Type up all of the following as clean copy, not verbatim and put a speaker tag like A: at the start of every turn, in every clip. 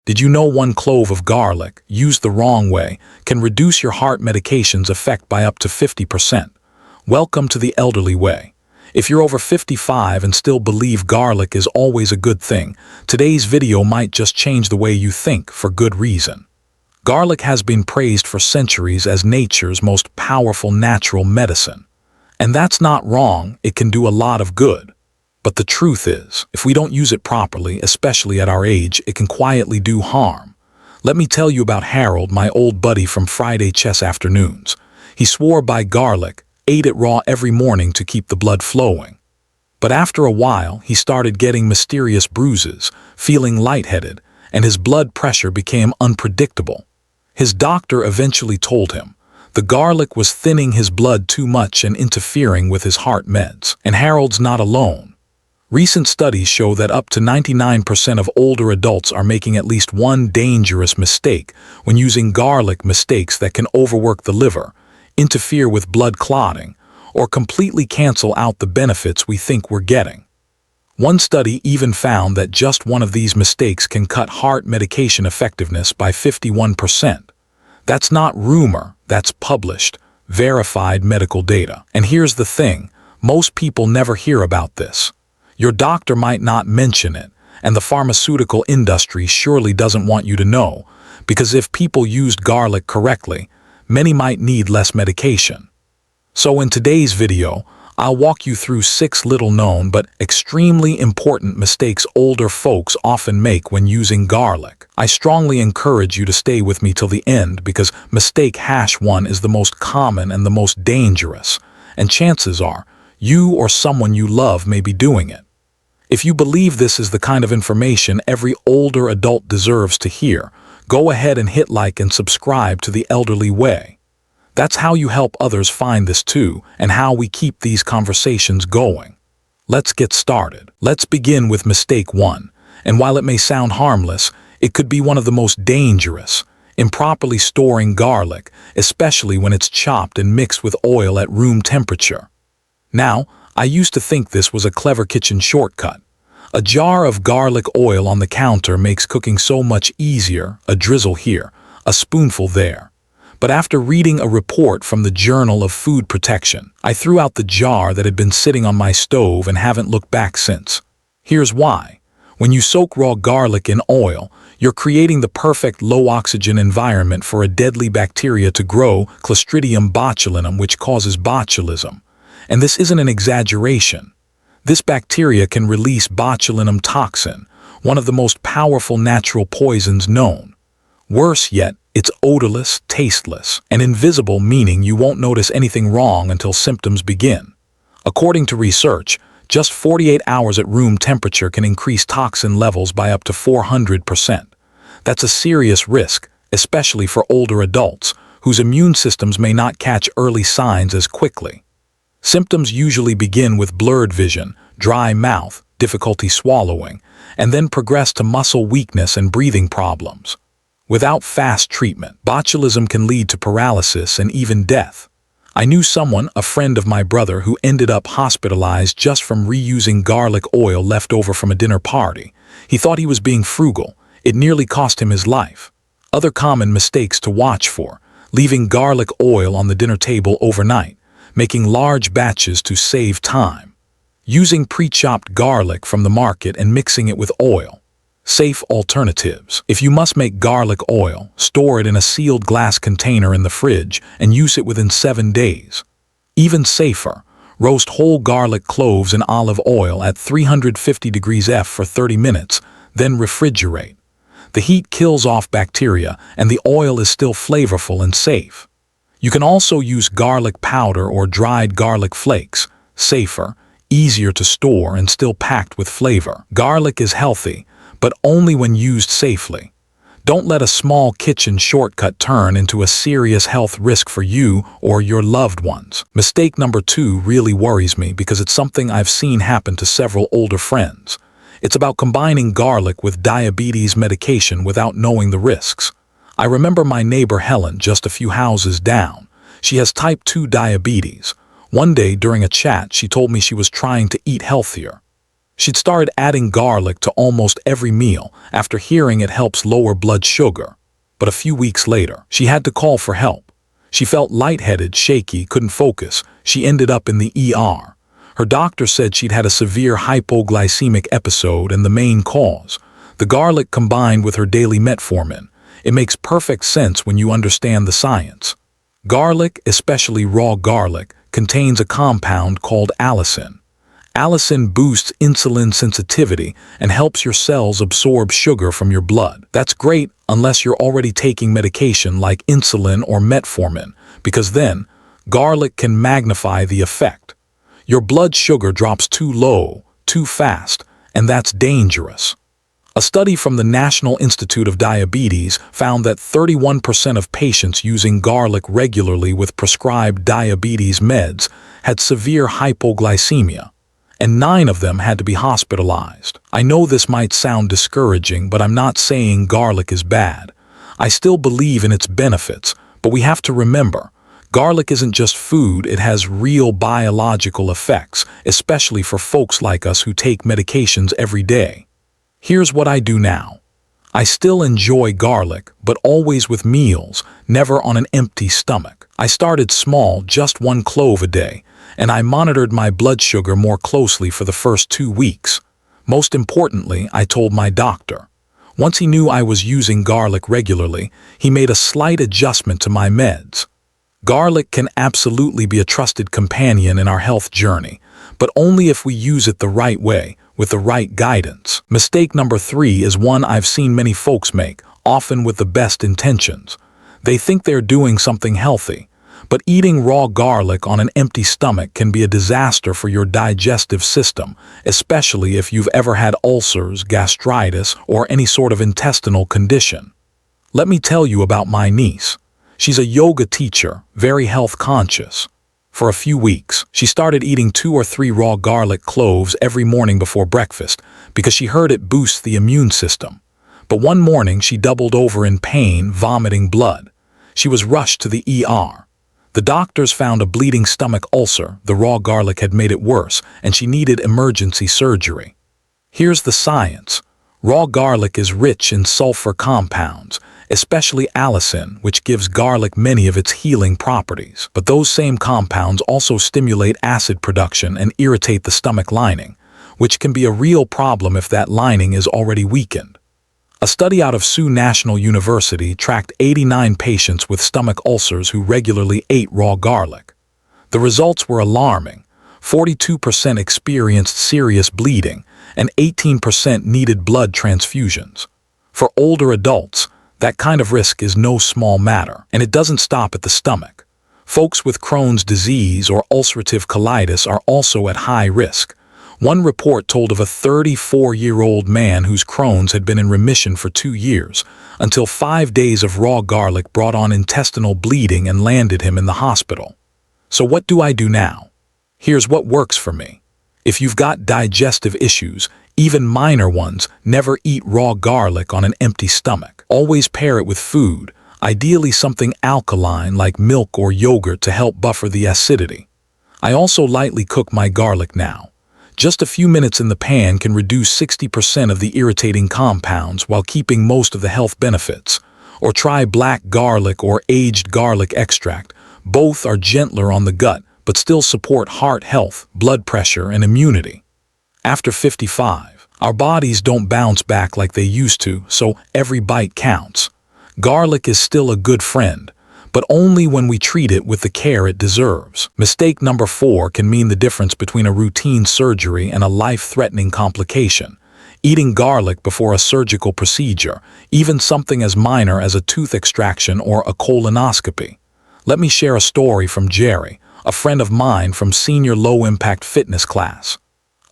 A: Did you know 1 clove of garlic, used the wrong way, can reduce your heart medication's effect by up to 50%? Welcome to the elderly way. If you're over 55 and still believe garlic is always a good thing, today's video might just change the way you think for good reason. Garlic has been praised for centuries as nature's most powerful natural medicine. And that's not wrong, it can do a lot of good. But the truth is, if we don't use it properly, especially at our age, it can quietly do harm. Let me tell you about Harold, my old buddy from Friday chess afternoons. He swore by garlic, ate it raw every morning to keep the blood flowing. But after a while, he started getting mysterious bruises, feeling lightheaded, and his blood pressure became unpredictable. His doctor eventually told him the garlic was thinning his blood too much and interfering with his heart meds. And Harold's not alone. Recent studies show that up to 99% of older adults are making at least one dangerous mistake when using garlic, mistakes that can overwork the liver, interfere with blood clotting, or completely cancel out the benefits we think we're getting. One study even found that just one of these mistakes can cut heart medication effectiveness by 51%. That's not rumor, that's published, verified medical data. And here's the thing, most people never hear about this. Your doctor might not mention it, and the pharmaceutical industry surely doesn't want you to know, because if people used garlic correctly, many might need less medication. So in today's video, I'll walk you through 6 little-known but extremely important mistakes older folks often make when using garlic. I strongly encourage you to stay with me till the end because mistake #1 is the most common and the most dangerous, and chances are you or someone you love may be doing it. If you believe this is the kind of information every older adult deserves to hear, go ahead and hit like and subscribe to The Elderly Way. That's how you help others find this too, and how we keep these conversations going. Let's get started. Let's begin with mistake 1, and while it may sound harmless, it could be one of the most dangerous: improperly storing garlic, especially when it's chopped and mixed with oil at room temperature. Now, I used to think this was a clever kitchen shortcut. A jar of garlic oil on the counter makes cooking so much easier, a drizzle here, a spoonful there. But after reading a report from the Journal of Food Protection, I threw out the jar that had been sitting on my stove and haven't looked back since. Here's why. When you soak raw garlic in oil, you're creating the perfect low-oxygen environment for a deadly bacteria to grow, Clostridium botulinum, which causes botulism. And this isn't an exaggeration. This bacteria can release botulinum toxin, one of the most powerful natural poisons known. Worse yet, it's odorless, tasteless, and invisible, meaning you won't notice anything wrong until symptoms begin. According to research, just 48 hours at room temperature can increase toxin levels by up to 400%. That's a serious risk, especially for older adults, whose immune systems may not catch early signs as quickly. Symptoms usually begin with blurred vision, dry mouth, difficulty swallowing, and then progress to muscle weakness and breathing problems. Without fast treatment, botulism can lead to paralysis and even death. I knew someone, a friend of my brother, who ended up hospitalized just from reusing garlic oil left over from a dinner party. He thought he was being frugal. It nearly cost him his life. Other common mistakes to watch for: leaving garlic oil on the dinner table overnight, making large batches to save time, using pre-chopped garlic from the market and mixing it with oil. Safe alternatives: if you must make garlic oil, store it in a sealed glass container in the fridge and use it within 7 days. Even safer, roast whole garlic cloves in olive oil at 350 degrees F for 30 minutes, then refrigerate. The heat kills off bacteria and the oil is still flavorful and safe. You can also use garlic powder or dried garlic flakes, safer, easier to store, and still packed with flavor. Garlic is healthy, but only when used safely. Don't let a small kitchen shortcut turn into a serious health risk for you or your loved ones. Mistake number 2 really worries me because it's something I've seen happen to several older friends. It's about combining garlic with diabetes medication without knowing the risks. I remember my neighbor Helen just a few houses down. She has type 2 diabetes. One day during a chat, she told me she was trying to eat healthier. She'd started adding garlic to almost every meal after hearing it helps lower blood sugar. But a few weeks later, she had to call for help. She felt lightheaded, shaky, couldn't focus. She ended up in the ER. Her doctor said she'd had a severe hypoglycemic episode and the main cause, the garlic combined with her daily metformin. It makes perfect sense when you understand the science. Garlic, especially raw garlic, contains a compound called allicin. Allicin boosts insulin sensitivity and helps your cells absorb sugar from your blood. That's great unless you're already taking medication like insulin or metformin, because then garlic can magnify the effect. Your blood sugar drops too low, too fast, and that's dangerous. A study from the National Institute of Diabetes found that 31% of patients using garlic regularly with prescribed diabetes meds had severe hypoglycemia, and 9 of them had to be hospitalized. I know this might sound discouraging, but I'm not saying garlic is bad. I still believe in its benefits, but we have to remember, garlic isn't just food, it has real biological effects, especially for folks like us who take medications every day. Here's what I do now. I still enjoy garlic, but always with meals, never on an empty stomach. I started small, just 1 clove a day, and I monitored my blood sugar more closely for the first 2 weeks. Most importantly, I told my doctor. Once he knew I was using garlic regularly, he made a slight adjustment to my meds. Garlic can absolutely be a trusted companion in our health journey, but only if we use it the right way, with the right guidance. Mistake number 3 is one I've seen many folks make, often with the best intentions. They think they're doing something healthy, but eating raw garlic on an empty stomach can be a disaster for your digestive system, especially if you've ever had ulcers, gastritis, or any sort of intestinal condition. Let me tell you about my niece. She's a yoga teacher, very health conscious. For a few weeks, she started eating 2 or 3 raw garlic cloves every morning before breakfast because she heard it boosts the immune system. But one morning she doubled over in pain, vomiting blood. She was rushed to the ER. The doctors found a bleeding stomach ulcer. The raw garlic had made it worse, and she needed emergency surgery. Here's the science. Raw garlic is rich in sulfur compounds, especially allicin, which gives garlic many of its healing properties. But those same compounds also stimulate acid production and irritate the stomach lining, which can be a real problem if that lining is already weakened. A study out of Sioux National University tracked 89 patients with stomach ulcers who regularly ate raw garlic. The results were alarming. 42% experienced serious bleeding, and 18% needed blood transfusions. For older adults, that kind of risk is no small matter, and it doesn't stop at the stomach. Folks with Crohn's disease or ulcerative colitis are also at high risk. One report told of a 34-year-old man whose Crohn's had been in remission for 2 years, until 5 days of raw garlic brought on intestinal bleeding and landed him in the hospital. So what do I do now? Here's what works for me. If you've got digestive issues, even minor ones, never eat raw garlic on an empty stomach. Always pair it with food, ideally something alkaline like milk or yogurt to help buffer the acidity. I also lightly cook my garlic now. Just a few minutes in the pan can reduce 60% of the irritating compounds while keeping most of the health benefits. Or try black garlic or aged garlic extract. Both are gentler on the gut, but still support heart health, blood pressure, and immunity. After 55, our bodies don't bounce back like they used to, so every bite counts. Garlic is still a good friend, but only when we treat it with the care it deserves. Mistake number 4 can mean the difference between a routine surgery and a life-threatening complication. Eating garlic before a surgical procedure, even something as minor as a tooth extraction or a colonoscopy. Let me share a story from Jerry, a friend of mine from senior low-impact fitness class.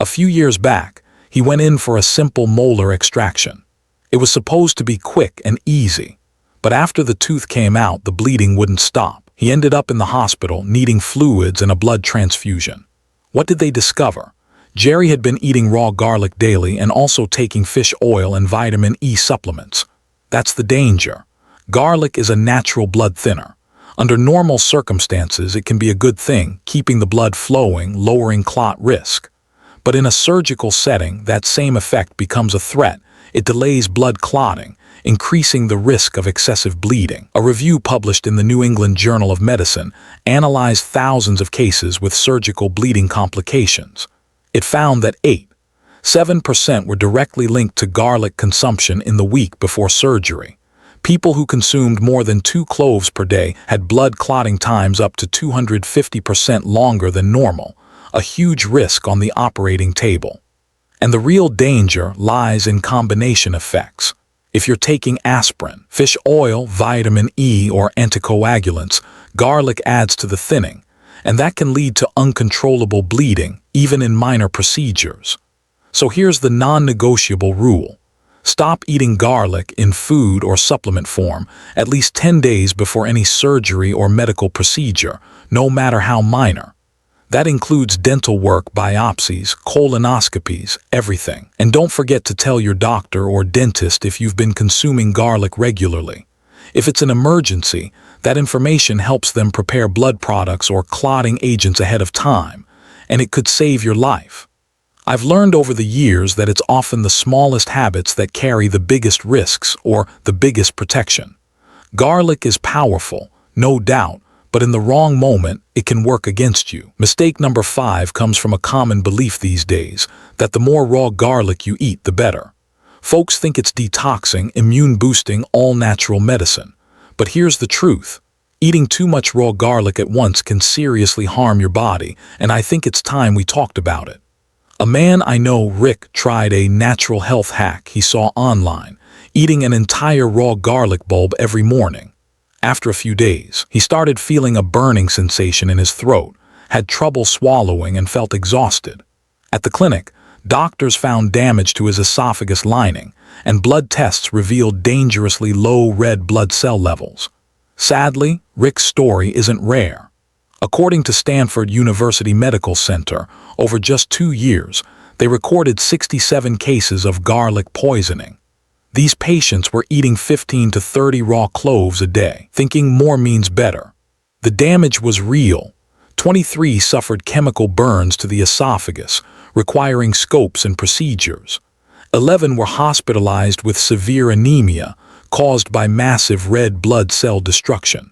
A: A few years back, he went in for a simple molar extraction. It was supposed to be quick and easy, but after the tooth came out, the bleeding wouldn't stop. He ended up in the hospital needing fluids and a blood transfusion. What did they discover? Jerry had been eating raw garlic daily and also taking fish oil and vitamin E supplements. That's the danger. Garlic is a natural blood thinner. Under normal circumstances, it can be a good thing, keeping the blood flowing, lowering clot risk. But in a surgical setting, that same effect becomes a threat. It delays blood clotting, increasing the risk of excessive bleeding. A review published in the New England Journal of Medicine analyzed thousands of cases with surgical bleeding complications. It found that 7% were directly linked to garlic consumption in the week before surgery. People who consumed more than 2 cloves per day had blood clotting times up to 250% longer than normal, a huge risk on the operating table. And the real danger lies in combination effects. If you're taking aspirin, fish oil, vitamin E, or anticoagulants, garlic adds to the thinning, and that can lead to uncontrollable bleeding, even in minor procedures. So here's the non-negotiable rule. Stop eating garlic in food or supplement form at least 10 days before any surgery or medical procedure, no matter how minor. That includes dental work, biopsies, colonoscopies, everything. And don't forget to tell your doctor or dentist if you've been consuming garlic regularly. If it's an emergency, that information helps them prepare blood products or clotting agents ahead of time, and it could save your life. I've learned over the years that it's often the smallest habits that carry the biggest risks or the biggest protection. Garlic is powerful, no doubt, but in the wrong moment, it can work against you. Mistake number 5 comes from a common belief these days, that the more raw garlic you eat, the better. Folks think it's detoxing, immune-boosting, all-natural medicine. But here's the truth. Eating too much raw garlic at once can seriously harm your body, and I think it's time we talked about it. A man I know, Rick, tried a natural health hack he saw online, eating an entire raw garlic bulb every morning. After a few days, he started feeling a burning sensation in his throat, had trouble swallowing, and felt exhausted. At the clinic, doctors found damage to his esophagus lining, and blood tests revealed dangerously low red blood cell levels. Sadly, Rick's story isn't rare. According to Stanford University Medical Center, over just 2 years, they recorded 67 cases of garlic poisoning. These patients were eating 15 to 30 raw cloves a day, thinking more means better. The damage was real. 23 suffered chemical burns to the esophagus, requiring scopes and procedures. 11 were hospitalized with severe anemia caused by massive red blood cell destruction.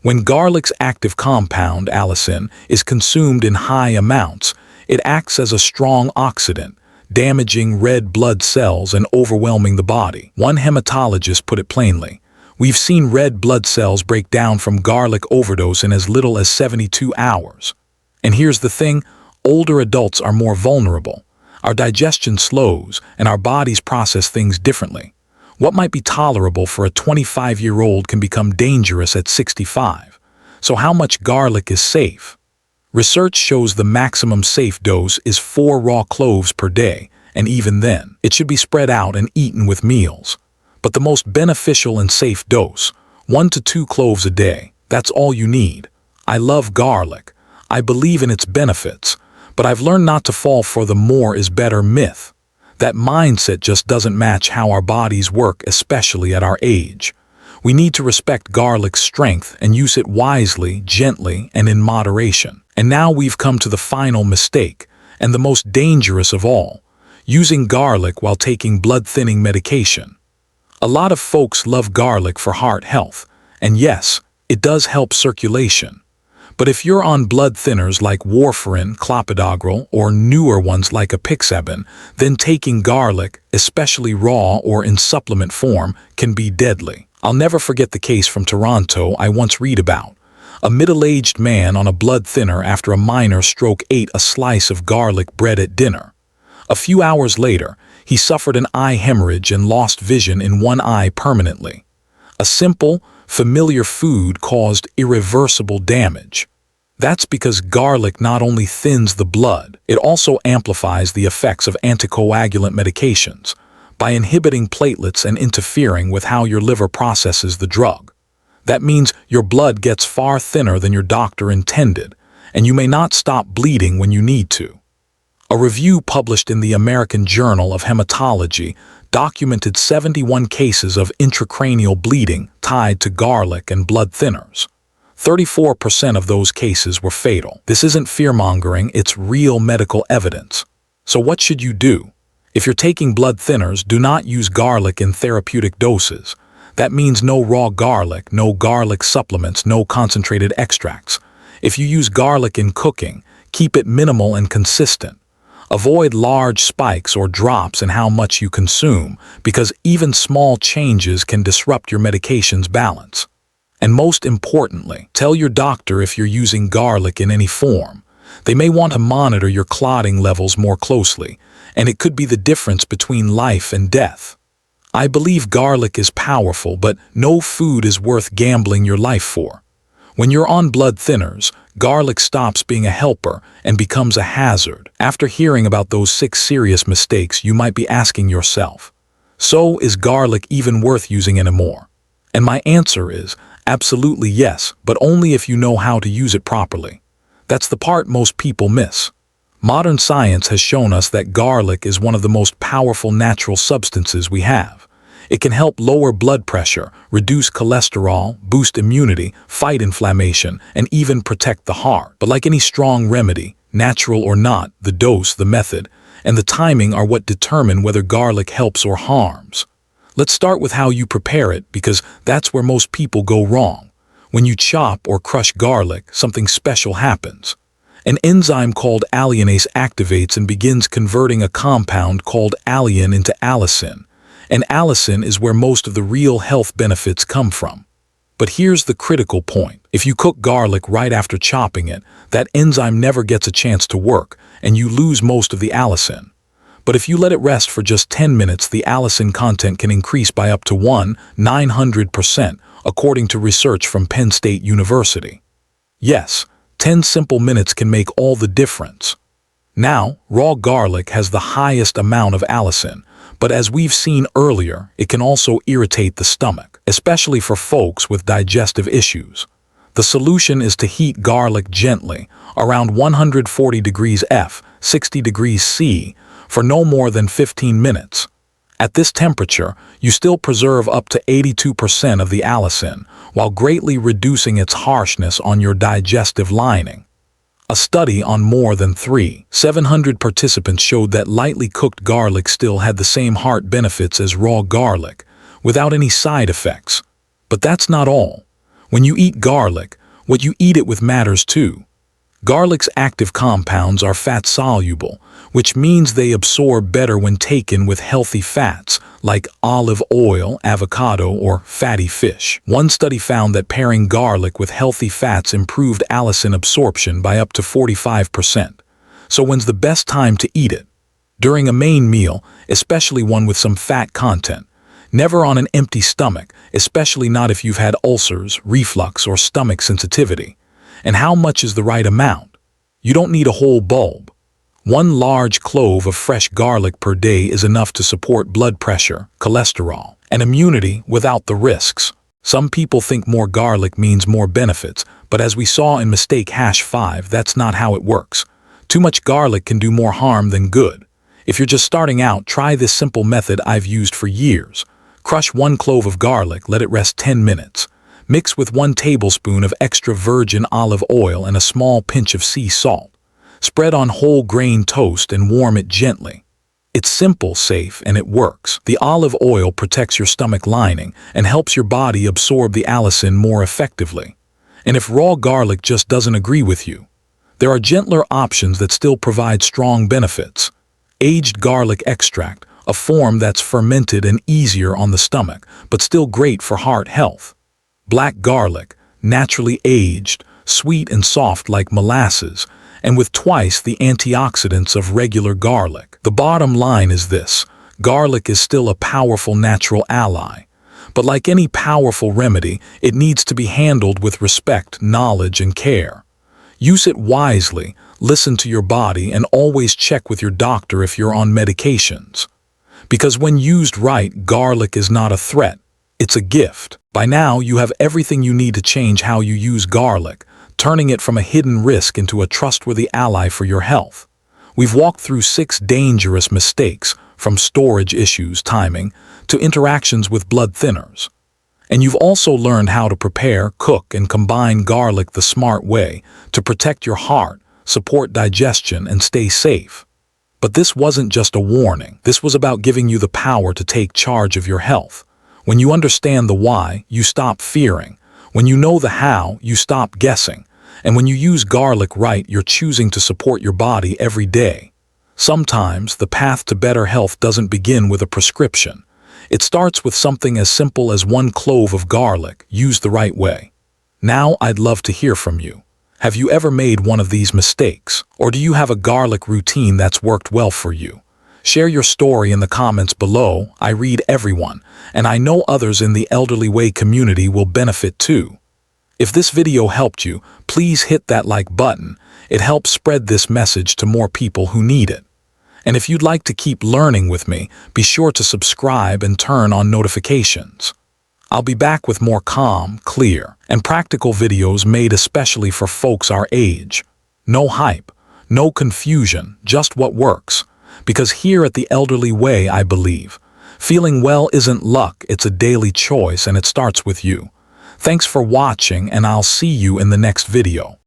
A: When garlic's active compound, allicin, is consumed in high amounts, it acts as a strong oxidant, damaging red blood cells and overwhelming the body. One hematologist put it plainly, "We've seen red blood cells break down from garlic overdose in as little as 72 hours. And here's the thing, older adults are more vulnerable. Our digestion slows and our bodies process things differently. What might be tolerable for a 25-year-old can become dangerous at 65. So how much garlic is safe? Research shows the maximum safe dose is 4 raw cloves per day, and even then, it should be spread out and eaten with meals. But the most beneficial and safe dose, 1 to 2 cloves a day, that's all you need. I love garlic. I believe in its benefits, but I've learned not to fall for the more is better myth. That mindset just doesn't match how our bodies work, especially at our age. We need to respect garlic's strength and use it wisely, gently, and in moderation. And now we've come to the final mistake, and the most dangerous of all, using garlic while taking blood-thinning medication. A lot of folks love garlic for heart health, and yes, it does help circulation. But if you're on blood thinners like warfarin, clopidogrel, or newer ones like apixaban, then taking garlic, especially raw or in supplement form, can be deadly. I'll never forget the case from Toronto I once read about. A middle-aged man on a blood thinner after a minor stroke ate a slice of garlic bread at dinner. A few hours later, he suffered an eye hemorrhage and lost vision in one eye permanently. A simple, familiar food caused irreversible damage. That's because garlic not only thins the blood, it also amplifies the effects of anticoagulant medications by inhibiting platelets and interfering with how your liver processes the drug. That means your blood gets far thinner than your doctor intended, and you may not stop bleeding when you need to. A review published in the American Journal of Hematology documented 71 cases of intracranial bleeding tied to garlic and blood thinners. 34% of those cases were fatal. This isn't fear-mongering, it's real medical evidence. So what should you do? If you're taking blood thinners, do not use garlic in therapeutic doses. That means no raw garlic, no garlic supplements, no concentrated extracts. If you use garlic in cooking, keep it minimal and consistent. Avoid large spikes or drops in how much you consume, because even small changes can disrupt your medication's balance. And most importantly, tell your doctor if you're using garlic in any form. They may want to monitor your clotting levels more closely, and it could be the difference between life and death. I believe garlic is powerful, but no food is worth gambling your life for. When you're on blood thinners, garlic stops being a helper and becomes a hazard. After hearing about those 6 serious mistakes, you might be asking yourself, so is garlic even worth using anymore? And my answer is, absolutely yes, but only if you know how to use it properly. That's the part most people miss. Modern science has shown us that garlic is one of the most powerful natural substances we have. It can help lower blood pressure, reduce cholesterol, boost immunity, fight inflammation, and even protect the heart. But like any strong remedy, natural or not, the dose, the method, and the timing are what determine whether garlic helps or harms. Let's start with how you prepare it, because that's where most people go wrong. When you chop or crush garlic, something special happens. An enzyme called alliinase activates and begins converting a compound called alliin into allicin. And allicin is where most of the real health benefits come from. But here's the critical point. If you cook garlic right after chopping it, that enzyme never gets a chance to work, and you lose most of the allicin. But if you let it rest for just 10 minutes, the allicin content can increase by up to 900%, according to research from Penn State University. Yes, 10 simple minutes can make all the difference. Now, raw garlic has the highest amount of allicin, but as we've seen earlier, it can also irritate the stomach, especially for folks with digestive issues. The solution is to heat garlic gently, around 140 degrees F, 60 degrees C, for no more than 15 minutes. At this temperature, you still preserve up to 82% of the allicin, while greatly reducing its harshness on your digestive lining. A study on more than 700 participants showed that lightly cooked garlic still had the same heart benefits as raw garlic, without any side effects. But that's not all. When you eat garlic, what you eat it with matters too. Garlic's active compounds are fat-soluble, which means they absorb better when taken with healthy fats, like olive oil, avocado, or fatty fish. One study found that pairing garlic with healthy fats improved allicin absorption by up to 45%. So when's the best time to eat it? During a main meal, especially one with some fat content. Never on an empty stomach, especially not if you've had ulcers, reflux, or stomach sensitivity. And how much is the right amount? You don't need a whole bulb. 1 large clove of fresh garlic per day is enough to support blood pressure, cholesterol, and immunity without the risks. Some people think more garlic means more benefits, but as we saw in mistake #5, that's not how it works. Too much garlic can do more harm than good. If you're just starting out, try this simple method I've used for years. Crush 1 clove of garlic, let it rest 10 minutes. Mix with 1 tablespoon of extra virgin olive oil and a small pinch of sea salt. Spread on whole grain toast and warm it gently. It's simple, safe, and it works. The olive oil protects your stomach lining and helps your body absorb the allicin more effectively. And if raw garlic just doesn't agree with you, there are gentler options that still provide strong benefits. Aged garlic extract, a form that's fermented and easier on the stomach, but still great for heart health. Black garlic, naturally aged, sweet and soft like molasses, and with twice the antioxidants of regular garlic. The bottom line is this: garlic is still a powerful natural ally. But like any powerful remedy, it needs to be handled with respect, knowledge, and care. Use it wisely, listen to your body, and always check with your doctor if you're on medications. Because when used right, garlic is not a threat, it's a gift. By now, you have everything you need to change how you use garlic, turning it from a hidden risk into a trustworthy ally for your health. We've walked through 6 dangerous mistakes, from storage issues, timing, to interactions with blood thinners. And you've also learned how to prepare, cook, and combine garlic the smart way to protect your heart, support digestion, and stay safe. But this wasn't just a warning. This was about giving you the power to take charge of your health. When you understand the why, you stop fearing. When you know the how, you stop guessing. And when you use garlic right, you're choosing to support your body every day. Sometimes the path to better health doesn't begin with a prescription. It starts with something as simple as 1 clove of garlic, used the right way. Now I'd love to hear from you. Have you ever made one of these mistakes? Or do you have a garlic routine that's worked well for you? Share your story in the comments below. I read everyone, and I know others in the Elderly Way community will benefit too. If this video helped you, please hit that like button. It helps spread this message to more people who need it. And if you'd like to keep learning with me, be sure to subscribe and turn on notifications. I'll be back with more calm, clear, and practical videos made especially for folks our age. No hype, no confusion, just what works. Because here at the Elderly Way, I believe, feeling well isn't luck, it's a daily choice, and it starts with you. Thanks for watching, and I'll see you in the next video.